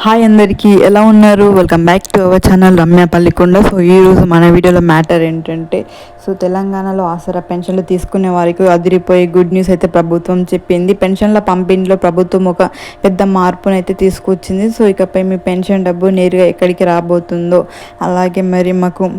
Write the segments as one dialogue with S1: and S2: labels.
S1: Hi అందరికీ ఎలా ఉన్నారు? Welcome back to our channel Ramya Pallikonda. So ఈరోజు మన వీడియోలో మ్యాటర్ ఏంటంటే తెలంగాణలో ఆసరా పెన్షన్లు తీసుకునే వారికి అదిరిపోయే గుడ్ న్యూస్ అయితే ప్రభుత్వం చెప్పింది. పెన్షన్ల పంపిణీలో ప్రభుత్వం ఒక పెద్ద మార్పునైతే తీసుకొచ్చింది. సో ఇకపై మీ పెన్షన్ డబ్బు నేరుగా ఎక్కడికి రాబోతుందో, అలాగే మరి మాకు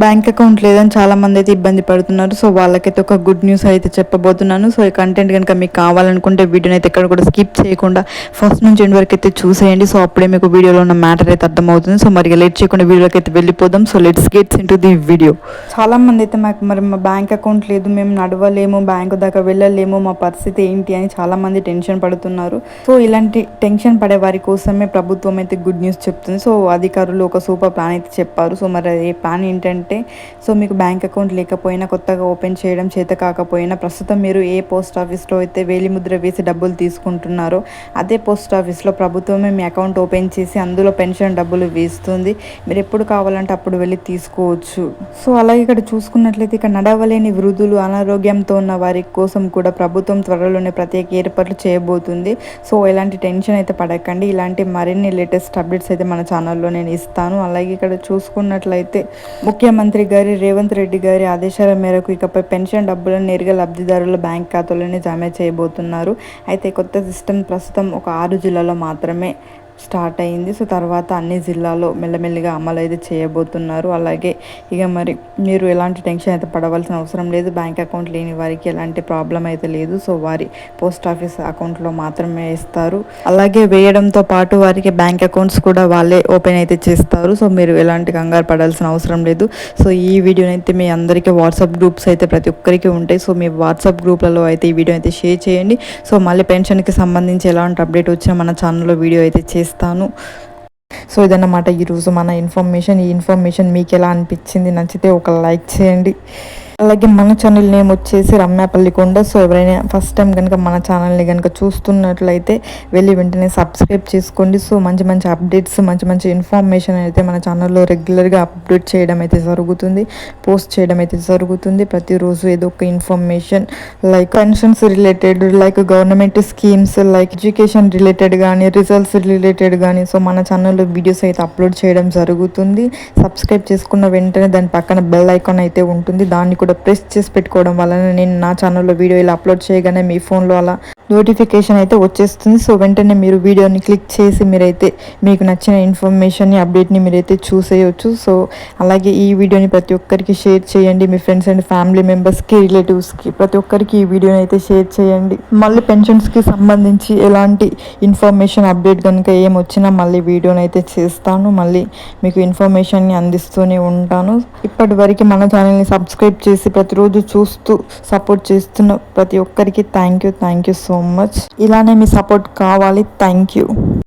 S1: బ్యాంక్ అకౌంట్ లేదని చాలామంది అయితే ఇబ్బంది పడుతున్నారు. సో వాళ్ళకైతే ఒక గుడ్ న్యూస్ అయితే చెప్పబోతున్నాను. సో ఈ కంటెంట్ కనుక మీకు కావాలనుకుంటే వీడియోని అయితే ఎక్కడ కూడా స్కిప్ చేయకుండా ఫస్ట్ నుంచి ఎండ్ వరకు అయితే చూసేయండి. సో అప్పుడే మీకు వీడియోలో ఉన్న మ్యాటర్ అయితే అర్థమవుతుంది. సో మరి లేట్ చేయకుండా వీడియోకి అయితే వెళ్ళిపోదాం. So let's gets into the video. చాలామంది అయితే మరి మా బ్యాంక్ అకౌంట్ లేదు, మేము నడవలేము, బ్యాంకు దాకా వెళ్ళలేము, మా పరిస్థితి ఏంటి అని చాలామంది టెన్షన్ పడుతున్నారు. సో ఇలాంటి టెన్షన్ పడే వారి కోసమే ప్రభుత్వం అయితే గుడ్ న్యూస్ చెప్తుంది. సో అధికారులు ఒక సూపర్ ప్లాన్ అయితే చెప్పారు. సో మరి ఏ ప్లాన్ ఏంటంటే, సో మీకు బ్యాంక్ అకౌంట్ లేకపోయినా, కొత్తగా ఓపెన్ చేయడం చేత కాకపోయినా, ప్రస్తుతం మీరు ఏ పోస్ట్ ఆఫీస్లో అయితే వేలిముద్ర వేసి డబ్బులు తీసుకుంటున్నారో అదే పోస్ట్ ఆఫీస్లో ప్రభుత్వమే మీ అకౌంట్ ఓపెన్ చేసి అందులో పెన్షన్ డబ్బులు వేస్తుంది. మీరు ఎప్పుడు కావాలంటే అప్పుడు వెళ్ళి తీసుకోవచ్చు. సో అలాగే ఇక్కడ చూసుకున్నట్లయితే ఇక్కడ నడవలేని వృద్ధులు, అనారోగ్యంతో ఉన్న వారి కోసం కూడా ప్రభుత్వం త్వరలోనే ప్రత్యేక ఏర్పాట్లు చేయబోతుంది. సో ఎలాంటి టెన్షన్ అయితే పడకండి. ఇలాంటి మరిన్ని లేటెస్ట్ అప్డేట్స్ అయితే మన ఛానల్లో నేను ఇస్తాను. అలాగే ఇక్కడ చూసుకున్నట్లయితే ముఖ్యమంత్రి గారి రేవంత్ రెడ్డి గారి ఆదేశాల మేరకు ఇకపై పెన్షన్ డబ్బులను నేరుగా లబ్ధిదారుల బ్యాంక్ ఖాతాలోనే జమ చేయబోతున్నారు. అయితే కొత్త సిస్టమ్ ప్రస్తుతం ఒక 6 జిల్లాలో మాత్రమే స్టార్ట్ అయింది. సో తర్వాత అన్ని జిల్లాల్లో మెల్లమెల్లిగా అమలు అయితే చేయబోతున్నారు. అలాగే ఇక మరి మీరు ఎలాంటి టెన్షన్ అయితే పడవలసిన అవసరం లేదు. బ్యాంక్ అకౌంట్ లేని వారికి ఎలాంటి ప్రాబ్లం అయితే లేదు. సో వారి పోస్ట్ ఆఫీస్ అకౌంట్లో మాత్రమే ఇస్తారు. అలాగే వేయడంతో పాటు వారికి బ్యాంక్ అకౌంట్స్ కూడా వాళ్ళే ఓపెన్ అయితే చేస్తారు. సో మీరు ఎలాంటి కంగారు పడాల్సిన అవసరం లేదు. సో ఈ వీడియోని అయితే మీ అందరికీ వాట్సాప్ గ్రూప్స్ అయితే ప్రతి ఒక్కరికి ఉంటాయి. సో మీ వాట్సాప్ గ్రూప్లలో అయితే ఈ వీడియో అయితే షేర్ చేయండి. సో మళ్ళీ పెన్షన్కి సంబంధించి ఎలాంటి అప్డేట్ వచ్చినా మన ఛానల్లో వీడియో అయితే చేస్తాను. సో ఇదన్నమాట ఈరోజు మన ఇన్ఫర్మేషన్. ఈ ఇన్ఫర్మేషన్ మీకు ఎలా అనిపించింది? నచ్చితే ఒక లైక్ చేయండి. అలాగే మన ఛానల్ నేమ్ వచ్చేసి రమ్య పల్లికొండ. సో ఎవరైనా ఫస్ట్ టైం కనుక మన ఛానల్ని కనుక చూస్తున్నట్లయితే వెళ్ళి వెంటనే సబ్స్క్రైబ్ చేసుకోండి. సో మంచి మంచి అప్డేట్స్, మంచి మంచి ఇన్ఫర్మేషన్ అయితే మన ఛానల్లో రెగ్యులర్గా అప్డేట్ చేయడం అయితే జరుగుతుంది, పోస్ట్ చేయడం అయితే జరుగుతుంది. ప్రతిరోజు ఏదో ఒక information like pensions related, like government schemes, like education related కానీ, రిజల్ట్స్ రిలేటెడ్ కానీ, సో మన ఛానల్లో వీడియోస్ అయితే అప్లోడ్ చేయడం జరుగుతుంది. సబ్స్క్రైబ్ చేసుకున్న వెంటనే దాని పక్కన బెల్ ఐకాన్ అయితే ఉంటుంది, దాన్ని కూడా ప్రెస్ చేసి పెట్టుకోవడం వలన నేను నా ఛానల్లో వీడియో ఇలా అప్లోడ్ చేయగానే మీ ఫోన్లో అలా నోటిఫికేషన్ అయితే వచ్చేస్తుంది. సో వెంటనే మీరు వీడియోని క్లిక్ చేసి మీరైతే మీకు నచ్చిన ఇన్ఫర్మేషన్ని, అప్డేట్ని మీరైతే చూసేయచ్చు. సో అలాగే ఈ వీడియోని ప్రతి ఒక్కరికి షేర్ చేయండి. మీ ఫ్రెండ్స్ అండ్ ఫ్యామిలీ మెంబర్స్కి, రిలేటివ్స్కి ప్రతి ఒక్కరికి ఈ వీడియోని అయితే షేర్ చేయండి. మళ్ళీ పెన్షన్స్కి సంబంధించి ఎలాంటి ఇన్ఫర్మేషన్ అప్డేట్ కనుక ఏమొచ్చినా మళ్ళీ వీడియోని అయితే చేస్తాను. మళ్ళీ మీకు ఇన్ఫర్మేషన్ని అందిస్తూనే ఉంటాను. ఇప్పటి వరకు మన ఛానల్ని సబ్స్క్రైబ్ చేసి ప్రతిరోజు చూస్తూ సపోర్ట్ చేస్తున్న ప్రతి ఒక్కరికి థ్యాంక్ యూ సో మచ్. ఇలానే మీ సపోర్ట్ కావాలి. Thank you.